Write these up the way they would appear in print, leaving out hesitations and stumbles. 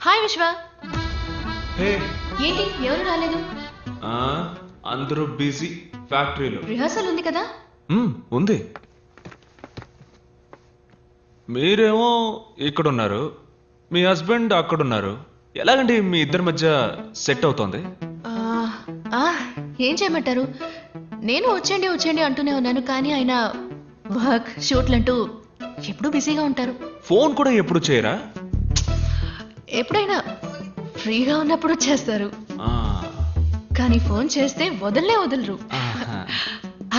Hi విశ్వ. హే ఏంటి ఎవరు రాలేదు? అందరూ బిజీ ఫ్యాక్టరీలో. రిహార్సల్ ఉంది కదా? ఉంది. మీరేమో ఇక్కడున్నారు, మీ హస్బెండ్ అక్కడున్నారు. ఎలాగండి మీ ఇద్దరి మధ్య సెట్ అవుతోంది? ఏం చేయమంటారు, నేను వచ్చేయండి వచ్చేయండి అంటూనే ఉన్నాను, కానీ ఆయన వర్క్ షూట్లంటూ ఎప్పుడూ బిజీగా ఉంటారు. ఫోన్ కూడా ఎప్పుడు చేయరా? ఎప్పుడైనా ఫ్రీగా ఉన్నప్పుడు చేస్తారు, ఆ, కానీ ఫోన్ చేస్తే వదలరు. ఆహా.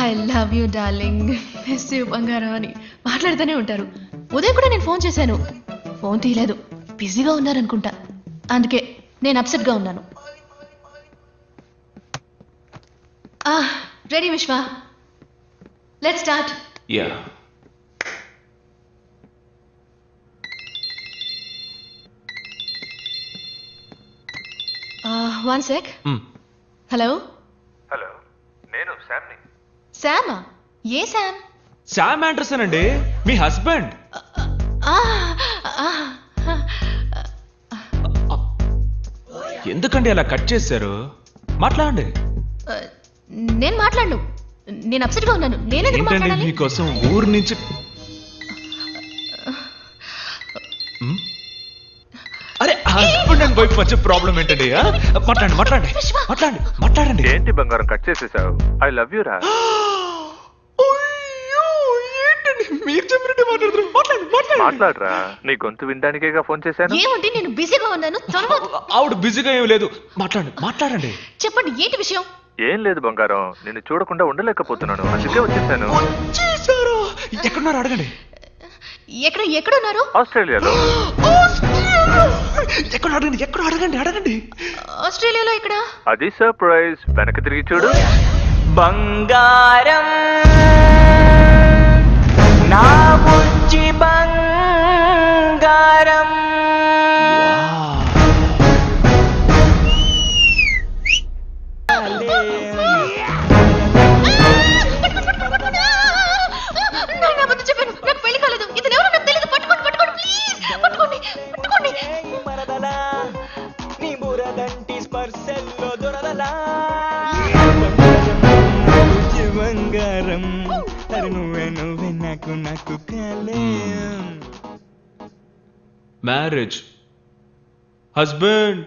I love you darling, miss you బంగారం అని మాట్లాడుతూనే ఉంటారు. ఉదయం కూడా నేను ఫోన్ చేశాను, ఫోన్ తీయలేదు, బిజీగా ఉన్నారనుకుంటా. అందుకే నేను అప్సెట్ గా ఉన్నాను. రెడీ విశ్వ, let's start. Yeah. One sec. Hello. Hello, నేను శామ్ని. శామా? ఏ శామ్? శామ్ ఆండర్సన్ అండి, మీ హస్బెండ్. ఎందుకండి అలా కట్ చేశారు? మాట్లాడండి. నేను మాట్లాడను, నేను అప్సెట్ గా ఉన్నాను. నేనెందుకు ఏంటండి మాట్లాడాలి? మీకోసం ఊరు నుంచి అరే హస్బెండ్ అండ్ వైఫ్ మధ్య ప్రాబ్లం ఏంటండి? మాట్లాడండి మాట్లాడండి మాట్లాడండి మాట్లాడండి. ఏంటి బంగారం కట్ చేసేసావు? ఐ లవ్ యూ రా. అయ్యో, ఏంటండి మీరు చెప్పినట్టు మాట్లాడుతున్నారు? మాట్లాడండి మాట్లాడండి. మాట్లాడరా, నీ గొంతు వినడానికేగా ఫోన్ చేశాను. ఏమంటే నేను బిజీగా ఉన్నాను, త్వరగా ఆవిడ బిజీగా ఏం లేదు, మాట్లాడండి మాట్లాడండి. చెప్పండి ఏంటి విషయం? ఏం లేదు బంగారం, నిన్ను చూడకుండా ఉండలేకపోతున్నాను, అందుకే వచ్చేసాను. వచ్చేసారు? ఎక్కడున్నారు అడగండి. ఎక్కడున్నారు? ఆస్ట్రేలియాలో. ఎక్కడ అడగండి, ఎక్కడ అడగండి అడగండి. ఆస్ట్రేలియాలో ఇక్కడ? అది సర్ప్రైజ్, వెనక్కి తిరిగి చూడు. బంగారం నా బుజ్జి బంగారం. నీ బురదంటి స్పర్శల్లో దొరదలా. బంగారం నువ్వే నాకు కలయం. Marriage, husband.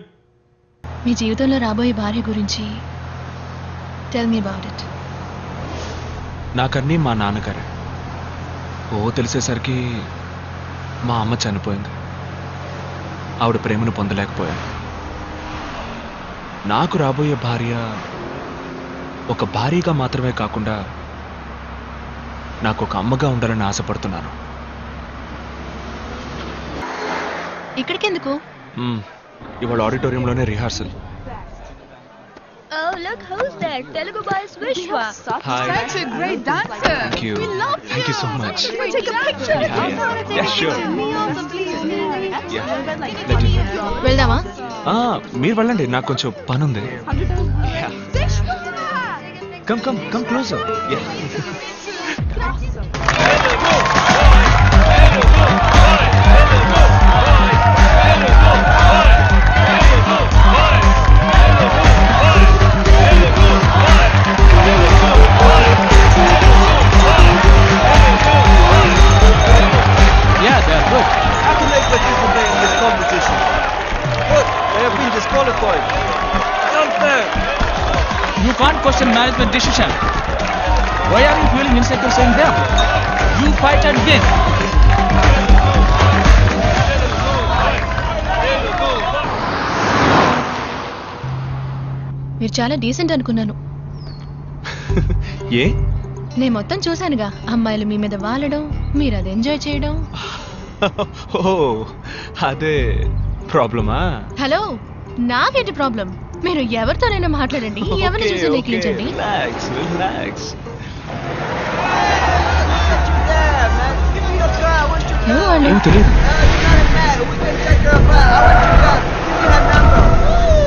మీ జీవితంలో రాబోయే భార్య గురించి టెల్ మీ అబౌట్ ఇట్. నాకన్నీ మా నాన్నగారే. తెలిసేసరికి మా అమ్మ చనిపోయింది. ఆవిడ ప్రేమను పొందలేకపోయాను. నాకు రాబోయే భార్య ఒక భార్యగా మాత్రమే కాకుండా నాకు ఒక అమ్మగా ఉండాలని ఆశపడుతున్నాను. ఇక్కడికెందుకు? ఇవాళ ఆడిటోరియంలోనే rehearsal. Oh, look who's there. Telugu boys Vishwa. Hi. Such a great dancer. Thank you. We love you. Thank you so much. Can we take a picture? Yeah, sure. Me also, please. Yeah. Let me. వెళ్దామా? మీరు వెళ్ళండి, నాకు కొంచెం పని ఉంది. Come closer. You can't question management decision. Why are you feeling insecure saying them? You fight and win. మీరు చాలా decent అనుకున్నాను. ఏ? నేను మొత్తం చూశానుగా, అమ్మాయిలు మీ మీద వాలడం, మీరు అది ఎంజాయ్ చేయడం. అదే ప్రాబ్లమా? హలో, నాకేంటి ప్రాబ్లం? మీరు ఎవరితోనైనా మాట్లాడండి, ఎవరిని చూసి లేఖించండి. రిలాక్స్. ఎవరు వాళ్ళు? ఏం తెలియదు.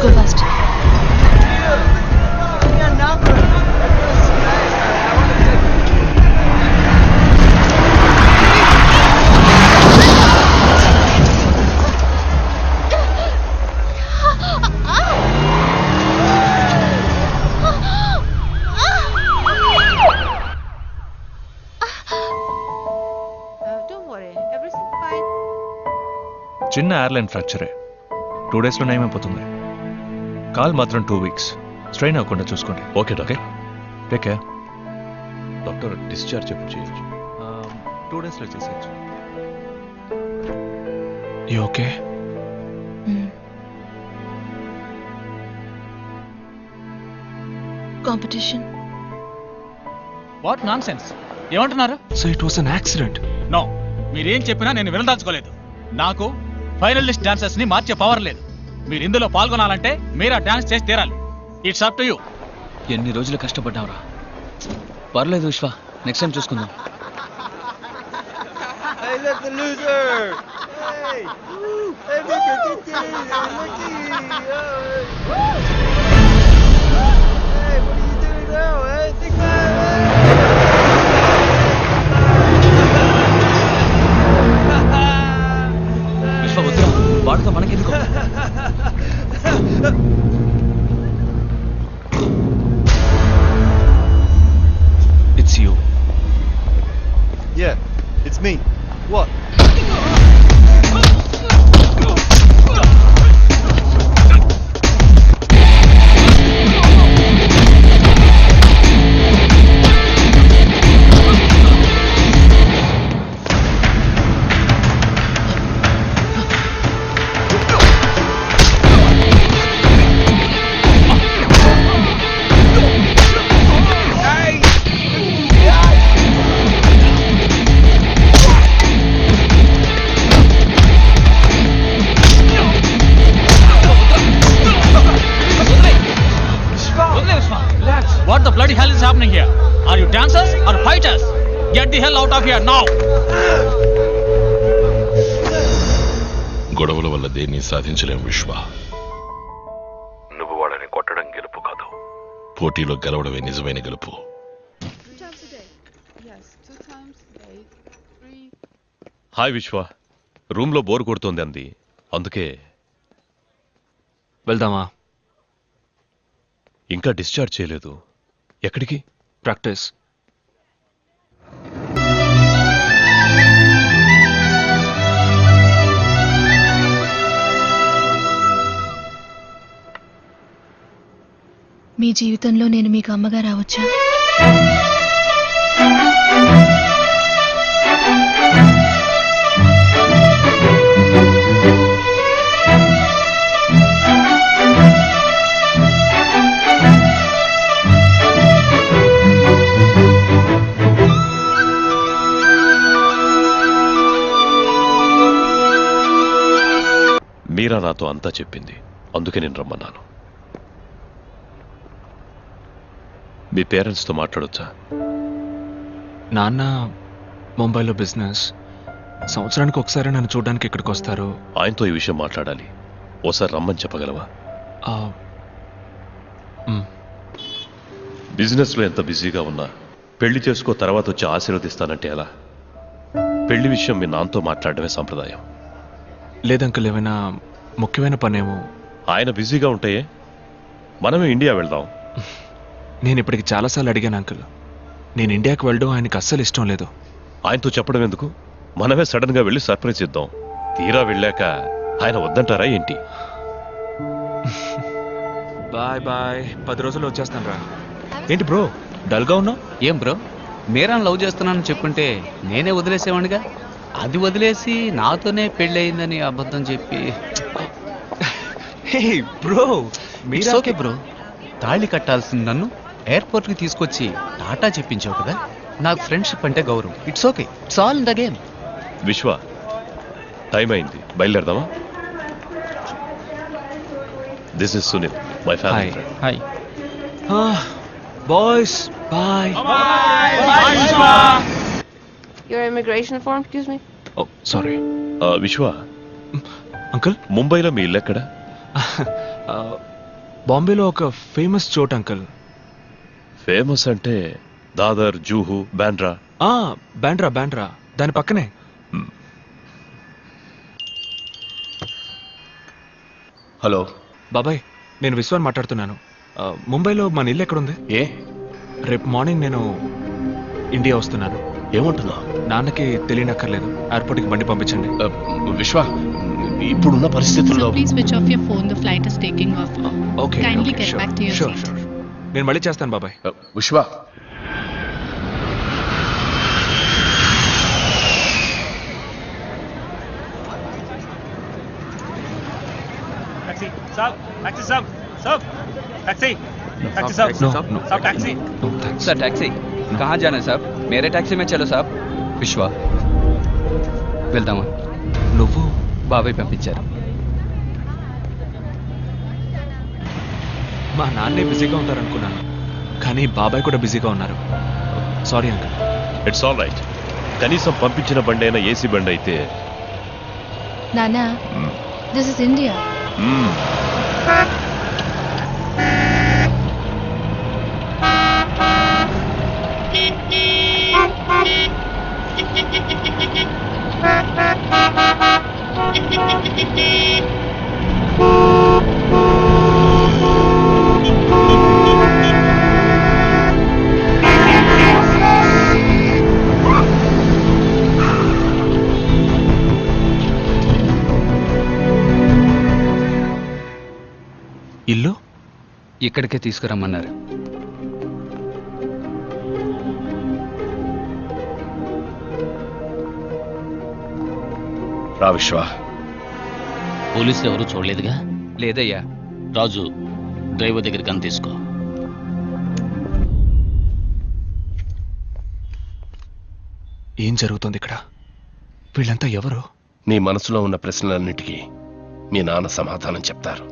Go fast. చిన్న ఎయిర్లైన్ ఫ్రాక్చరే, 2 డేస్లో నయమైపోతుంది. కాల్ మాత్రం 2 వీక్స్. స్ట్రెయిన్ అవ్వకుండా చూసుకోండి. Okay doctor. Take care. Doctor discharge ఎప్పుడు చేయొచ్చు? 2 డేస్లో చేసేయచ్చు. You okay? Competition. What nonsense? ఏమంటున్నారు? So it was an accident. No, మీరేం చెప్పినా నేను వినదాల్చుకోలేదు. నాకు ఫైనలిస్ట్ డాన్సర్స్ ని మార్చే పవర్ లేదు. మీరు ఇందులో పాల్గొనాలంటే మీరు ఆ డాన్స్ చేసి తీరాలి. It's up to you. ఎన్ని రోజులు కష్టపడ్డావురా. పర్లేదు విశ్వ, నెక్స్ట్ టైం చూసుకుందాం. Hey, look, the loser! Hey! Hey, look at this! Hey, what are you doing now? Hey, think విశ్వ వద్దురా, వాడితో మనకెందుకు? It's you. Yeah, it's me. What? What the bloody hell is happening here? Are you dancers or fighters? Get the hell out of here now! గొడవల వల్ల దేన్ని సాధించలేం విశ్వ. నువ్వు వాళ్ళని కొట్టడం గెలుపు కాదు, పోటీలో గెలవడమే నిజమైన గెలుపు. 3 times a day. Yes, 2 times a day. 3. Hi విశ్వ, రూమ్లో బోర్ కొడుతోంది అంది, అందుకే. వెళ్దామా? ఇంకా డిశ్చార్జ్ చేయలేదు. ఎక్కడికి? ప్రాక్టీస్. మీ జీవితంలో నేను మీకు అమ్మగా రావచ్చా? మీరా నాతో అంతా చెప్పింది, అందుకే నేను రమ్మన్నాను. మీ పేరెంట్స్తో మాట్లాడొచ్చా? నాన్న ముంబైలో బిజినెస్, సంవత్సరానికి ఒకసారి నన్ను చూడడానికి ఇక్కడికి వస్తారు. ఆయనతో ఈ విషయం మాట్లాడాలి, ఓసారి రమ్మని చెప్పగలవా? బిజినెస్లో ఎంత బిజీగా ఉన్నా పెళ్లి చేసుకో తర్వాత వచ్చి ఆశీర్వదిస్తానంటే ఎలా? పెళ్లి విషయం మీ నాన్నతో మాట్లాడడమే సంప్రదాయం. లేదంకల్, ఏమైనా ముఖ్యమైన పనేమో. ఆయన బిజీగా ఉంటే మనమే ఇండియా వెళ్దాం. నేను ఇప్పటికి చాలాసార్లు అడిగాను అంకుల్, నేను ఇండియాకి వెళ్ళడం ఆయనకి అస్సలు ఇష్టం లేదు. ఆయనతో చెప్పడం ఎందుకు, మనమే సడన్ గా వెళ్ళి సర్ప్రైజ్ ఇద్దాం. తీరా వెళ్ళాక ఆయన వద్దంటారా ఏంటి? బాయ్ బాయ్, 10 రోజుల్లో వచ్చేస్తాను రా. ఏంటి బ్రో డల్గా ఉన్నావు? ఏం బ్రో, మీరాను లవ్ చేస్తున్నానని చెప్పుంటే నేనే వదిలేసేవాడిగా. అది వదిలేసి నాతోనే పెళ్ళి అయిందని అబద్ధం చెప్పి. హే బ్రో, ఇట్స్ ఓకే బ్రో. తాళి కట్టాల్సింది నన్ను ఎయిర్పోర్ట్కి తీసుకొచ్చి టాటా చెప్పించావు కదా. నాకు ఫ్రెండ్షిప్ అంటే గౌరవం. It's okay, it's all in the game. Vishwa, time అయింది, బయలుదేరదామా? This is Sunil, my family friend. Hi boys, boy. Your immigration form, excuse me? Oh sorry. Vishwa, uncle, ముంబైలో మీ ఇల్లు ఎక్కడ? బాంబేలో ఒక ఫేమస్ చోట్ అంకుల్. ఫేమస్ అంటే దాదర్, జూహు, బాండ్రా. బాండ్రా, బాండ్రా దాని పక్కనే. హలో బాబాయ్, నేను విశ్వాన్ మాట్లాడుతున్నాను. ముంబైలో మన ఇల్లు ఎక్కడుంది? ఏ? రేపు మార్నింగ్ నేను ఇండియా వస్తున్నాను. ఏమంటున్నావు? నాన్నకి తెలియనక్కర్లేదు, ఎయిర్పోర్ట్కి బండి పంపించండి. విశ్వ, ఇప్పుడున్న పరిస్థితుల్లో Please switch off your phone. The flight is taking off. Okay Kindly get back to your sure seat. Sure నేను మళ్ళీ చేస్తాను బాబాయ్. విశ్వ टैक्सी साहब, टैक्सी साहब, साहब, टैक्सी, टैक्सी साहब, No, साहब, no. साहब, taxi. No, thanks. Sir taxi कहाँ जाना है साहब? मेरे टैक्सी में चलो साहब. విశ్వ వెళ్దామా? నువ్వు బాబాయ్ పంపించారు. మా నాన్నే బిజీగా ఉంటారనుకున్నాను, కానీ బాబాయ్ కూడా బిజీగా ఉన్నారు. Sorry uncle. It's all right. కనీసం పంపించిన బండి అయినా ఏసీ బండి అయితే. నానా, దిస్ ఇస్ ఇండియా. ఇల్లు ఇక్కడికే తీసుకురమ్మన్నారు. రా విశ్వ. పోలీసులు ఎవరు చూడలేదుగా? లేదయ్యా. రాజు, డ్రైవర్ దగ్గర కన్ను తీసుకో. ఏం జరుగుతుంది ఇక్కడ? వీళ్ళంతా ఎవరు? నీ మనసులో ఉన్న ప్రశ్నలన్నిటికీ మీ నాన్న సమాధానం చెప్తారు.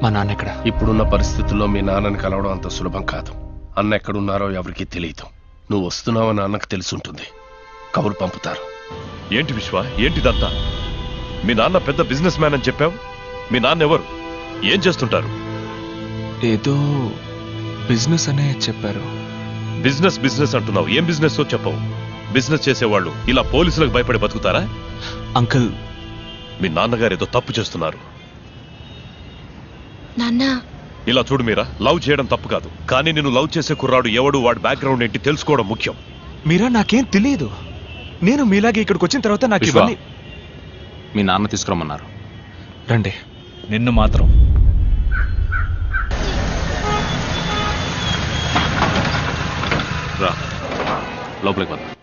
మా నాన్న ఎక్కడ? ఇప్పుడున్న పరిస్థితుల్లో మీ నాన్నని కలవడం అంత సులభం కాదు. అన్న ఎక్కడున్నారో ఎవరికీ తెలియదు. నువ్వు వస్తున్నావని అన్నకు తెలుసుంటుంది. కబురు పంపుతారు. ఏంటి విశ్వ, ఏంటిదంతా? మీ నాన్న పెద్ద బిజినెస్ మ్యాన్ అని చెప్పావు. మీ నాన్న ఎవరు? ఏం చేస్తుంటారు? ఏదో బిజినెస్ అనే చెప్పారు. బిజినెస్ బిజినెస్ అంటున్నావు. ఏం బిజినెస్ చెప్పవు. బిజినెస్ చేసేవాళ్ళు ఇలా పోలీసులకు భయపడి బతుకుతారా? అంకుల్, మీ నాన్నగారు ఏదో తప్పు చేస్తున్నారు. నాన్నా, ఇలా చూడు మీరా, లవ్ చేయడం తప్పు కాదు, కానీ నేను లవ్ చేసే కుర్రాడు ఎవడు, వాడి బ్యాక్గ్రౌండ్ ఏంటి తెలుసుకోవడం ముఖ్యం. మీరా, నాకేం తెలియదు. నేను మీలాగే ఇక్కడికి వచ్చిన తర్వాత నాకు విశ్వ, ఇవన్నీ. మీ నాన్న తీసుకురమ్మన్నారు. రండి. నిన్ను మాత్రం రా, లోపలికి వద్దాం.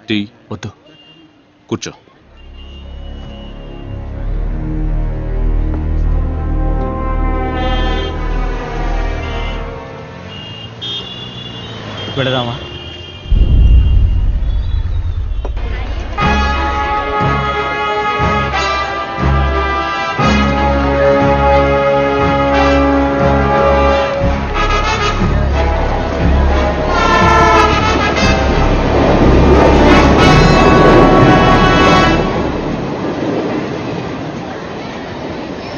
టీ వద్దు. కూర్చో. వెళదామా?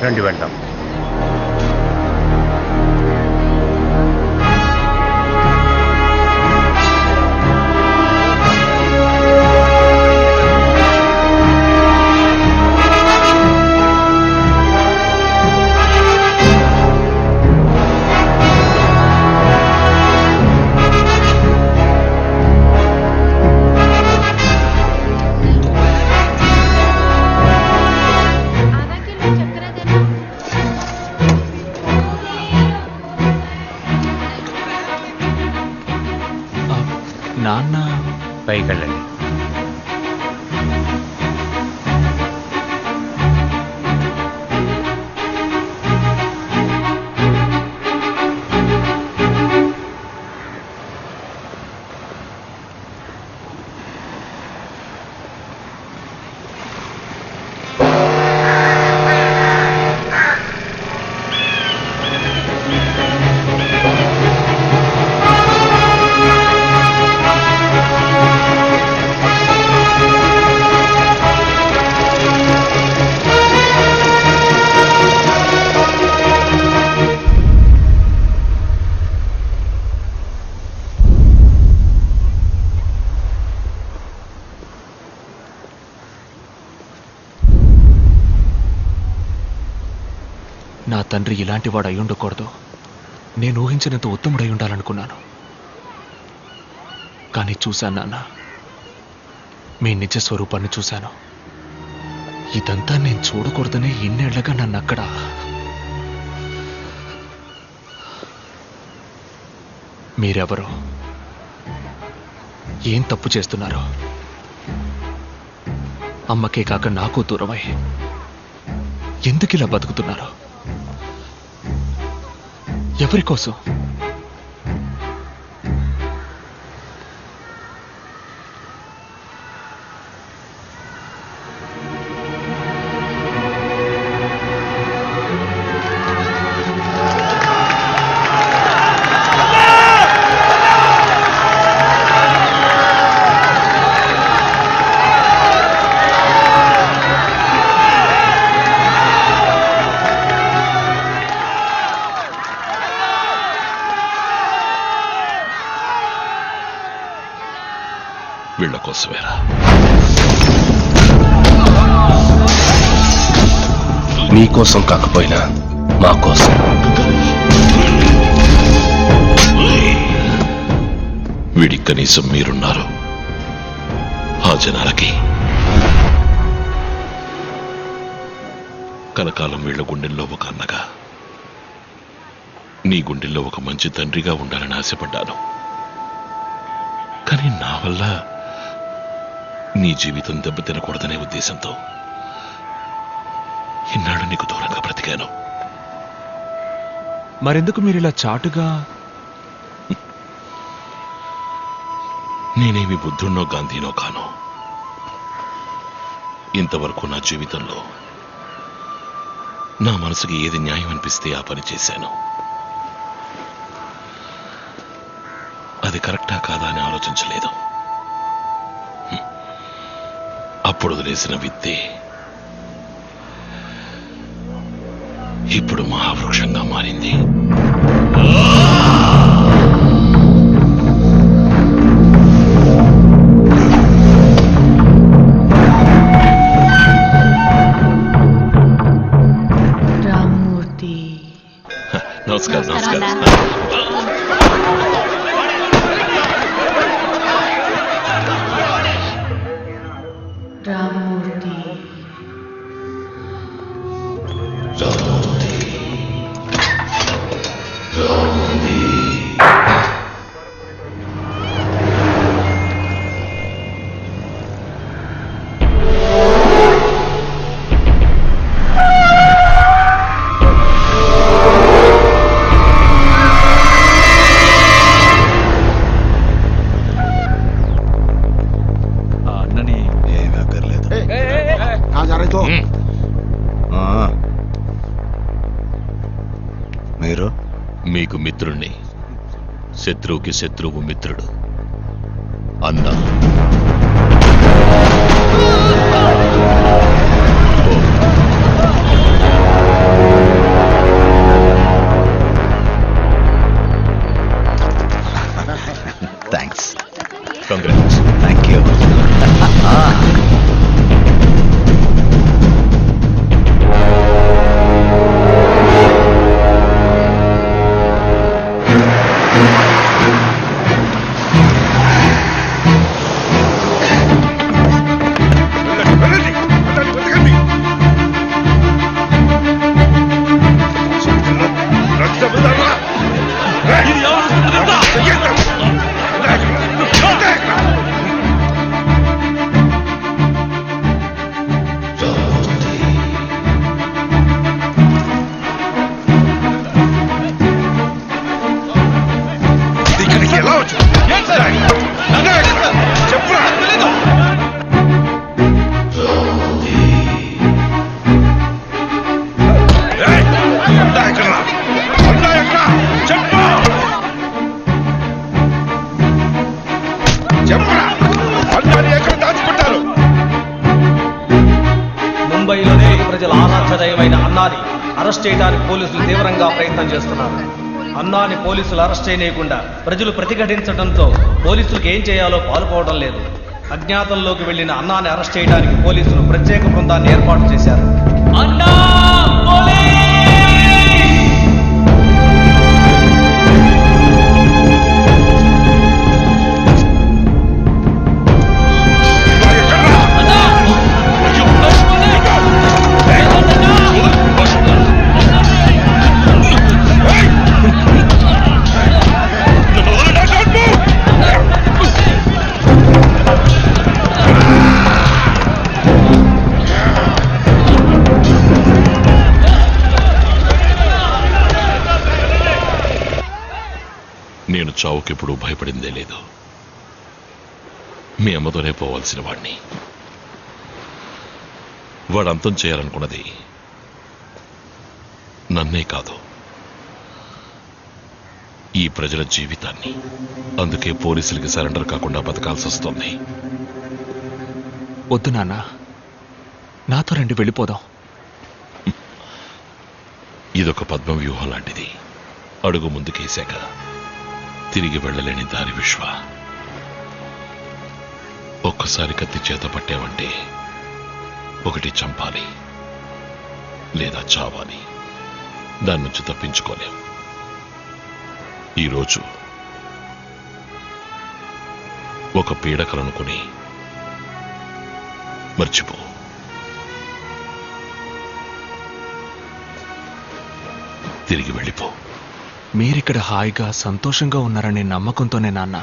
రండి వెళ్దాం. నాన్న పైకి వెళ్ళండి. నా తండ్రి ఇలాంటి వాడు అయి ఉండకూడదు. నేను ఊహించినంత ఉత్తముడై ఉండాలనుకున్నాను. కానీ చూశాను నాన్న, మీ నిజ స్వరూపాన్ని చూశాను. ఇదంతా నేను చూడకూడదనే ఇన్నేళ్లగా నన్ను అక్కడ మీరెవరో, ఏం తప్పు చేస్తున్నారో, అమ్మకే కాక నాకు దూరమై ఎందుకిలా బతుకుతున్నారో, ఎవరి కోసం? వీళ్ళ కోసమేరా. మీకోసం కాకపోయినా మా కోసం. వీడికి కనీసం మీరున్నారు. ఆ జనాలకి కలకాలం వీళ్ళ గుండెల్లో ఒక అన్నగా, నీ గుండెల్లో ఒక మంచి తండ్రిగా ఉండాలని ఆశపడ్డాను. కానీ నా వల్ల నీ జీవితం దెబ్బతినకూడదనే ఉద్దేశంతో ఇన్నాడు నీకు దూరంగా బ్రతికాను. మరెందుకు మీరు ఇలా చాటుగా? నేనేమి బుద్ధున్నో గాంధీనో కాను. ఇంతవరకు నా జీవితంలో నా మనసుకి ఏది న్యాయం అనిపిస్తే ఆ పని చేశాను. అది కరెక్టా కాదా అని ఆలోచించలేదు. అప్పుడు వదిలేసిన విత్తే ఇప్పుడు మహావృక్షంగా మారింది. రామ్మూర్తి. నమస్కారం. నమస్కారం. రామ్మూర్తి. అన్నని ఏమీ అక్కర్లేదు. మీరు? మీకు మిత్రుణ్ణి, శత్రువుకి శత్రువు మిత్రుడు. అన్నా థ్యాంక్స్. కంగ్రాట్స్. Thank you. ముంబైలోనే ప్రజల ఆరాధ్యదైవమైన అన్నాని అరెస్ట్ చేయడానికి పోలీసులు తీవ్రంగా ప్రయత్నం చేస్తున్నారు. అన్నాని పోలీసులు అరెస్ట్ చేయకుండా ప్రజలు ప్రతిఘటించడంతో పోలీసులకు ఏం చేయాలో పాల్పోవడం లేదు. అజ్ఞాతంలోకి వెళ్లిన అన్నాని అరెస్ట్ చేయడానికి పోలీసులు ప్రత్యేక బృందాన్ని ఏర్పాటు చేశారు. చావుకెప్పుడూ భయపడిందే లేదు. మీ అమ్మతోనే పోవాల్సిన వాడిని. వాడు అంతం చేయాలనుకున్నది నన్నే కాదు, ఈ ప్రజల జీవితాన్ని. అందుకే పోలీసులకి సరెండర్ కాకుండా బతకాల్సి వస్తుంది. వద్దు నాన్న, నాతో రండి, వెళ్ళిపోదాం. ఇదొక పద్మ వ్యూహం లాంటిది. అడుగు ముందుకేశాక తిరిగి వెళ్ళలేని దారి విశ్వ. ఒక్కసారి కత్తి చేత పట్టావంటే ఒకటి చంపాలి లేదా చావాలి. దాని నుంచి తప్పించుకోలేం. ఈరోజు ఒక పీడకలనుకుని మర్చిపో. తిరిగి వెళ్ళిపో. మీరిక్కడ హాయిగా సంతోషంగా ఉన్నారనే నమ్మకంతోనే నాన్న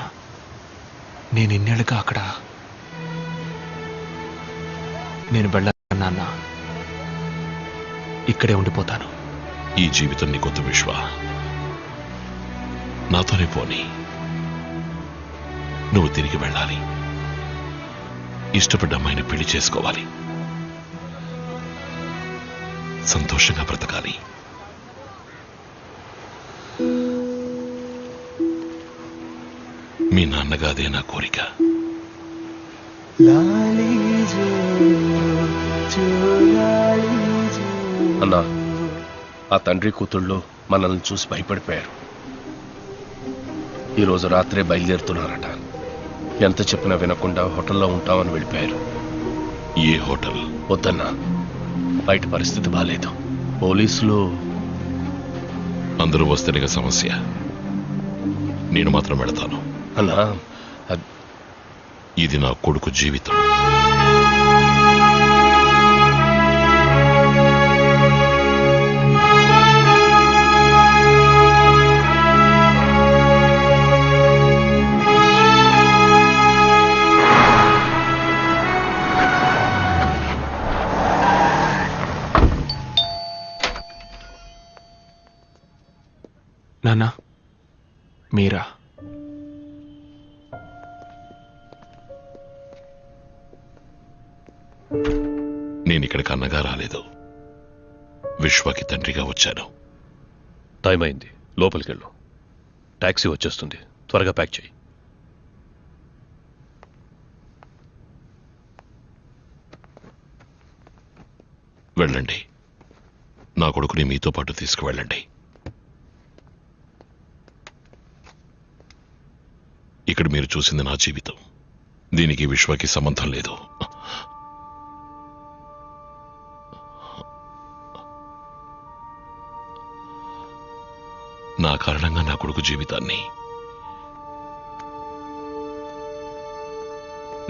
నేను ఇన్నేళ్ళుగా అక్కడ. నేను వెళ్ళను నాన్న, ఇక్కడే ఉండిపోతాను. ఈ జీవితం నీకొద్దు విశ్వ, నాతోనే పోని. నువ్వు తిరిగి వెళ్ళాలి. ఇష్టపడ్డ అమ్మాయిని పెళ్లి చేసుకోవాలి. సంతోషంగా బ్రతకాలి. మీ నాన్నగా అదే నా కోరిక. అన్నా, ఆ తండ్రి కూతుళ్ళు మనల్ని చూసి భయపడిపోయారు. ఈరోజు రాత్రే బయలుదేరుతున్నారట. ఎంత చెప్పినా వినకుండా హోటల్లో ఉంటామని వెళ్ళిపోయారు. ఏ హోటల్? వద్దన్నా, బయట పరిస్థితి బాలేదు. పోలీసులు అందరూ వస్తేనే సమస్య. నేను మాత్రం వెళతాను. అన్నా, ఇది నా కొడుకు జీవితం. నాన్న, మీరా? నేనిక్కడికి అన్నగా రాలేదు, విశ్వకి తండ్రిగా వచ్చాను. టైం అయింది, లోపలికి వెళ్ళు. టాక్సీ వచ్చేస్తుంది, త్వరగా ప్యాక్ చేయి. వెళ్ళండి. నా కొడుకుని మీతో పాటు తీసుకువెళ్ళండి. ఇక్కడ మీరు చూసింది నా జీవితం. దీనికి విశ్వకి సంబంధం లేదు. నా కారణంగా నా కొడుకు జీవితాన్ని.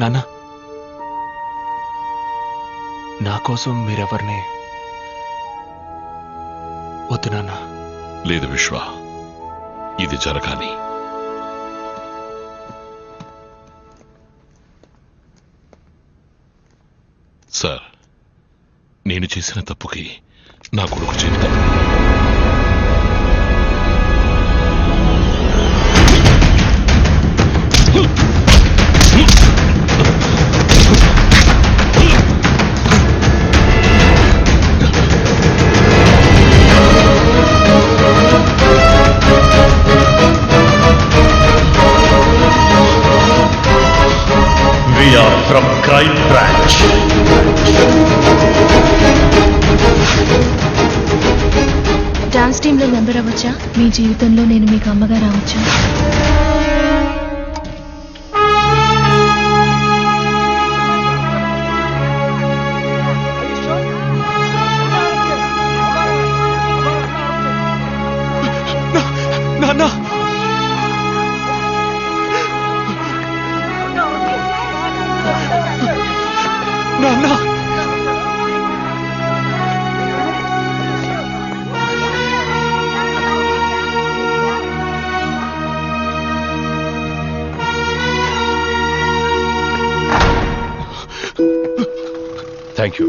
నాన్న, నా కోసం మీరెవరిని వద్దు నాన్న. లేదు విశ్వ, ఇది జరగాలి. సార్, నేను చేసిన తప్పుకి నా కొడుకు జీవితం. We are from Crime Branch. Dance టీంలో మెంబర్ అవ్వచ్చా? మీ జీవితంలో నేను మీకు అమ్మగా రావచ్చా? నాన్న, నాన్న, థ్యాంక్ యూ.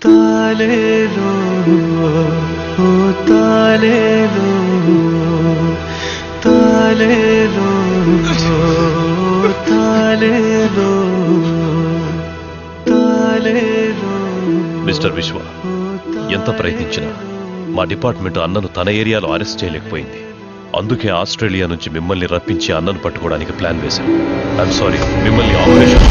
తాలేలో తాలేలో తాలేలో తాలేలో తాలేలో. మిస్టర్ విశ్వ, ఎంత ప్రయత్నించినా మా డిపార్ట్మెంట్ అన్నను తన ఏరియాలో అరెస్ట్ చేయలేకపోయింది. అందుకే ఆస్ట్రేలియా నుంచి మిమ్మల్ని రప్పించి అన్నను పట్టుకోవడానికి ప్లాన్ వేశాం. ఐఎమ్ సారీ, మిమ్మల్ని ఆపరేషన్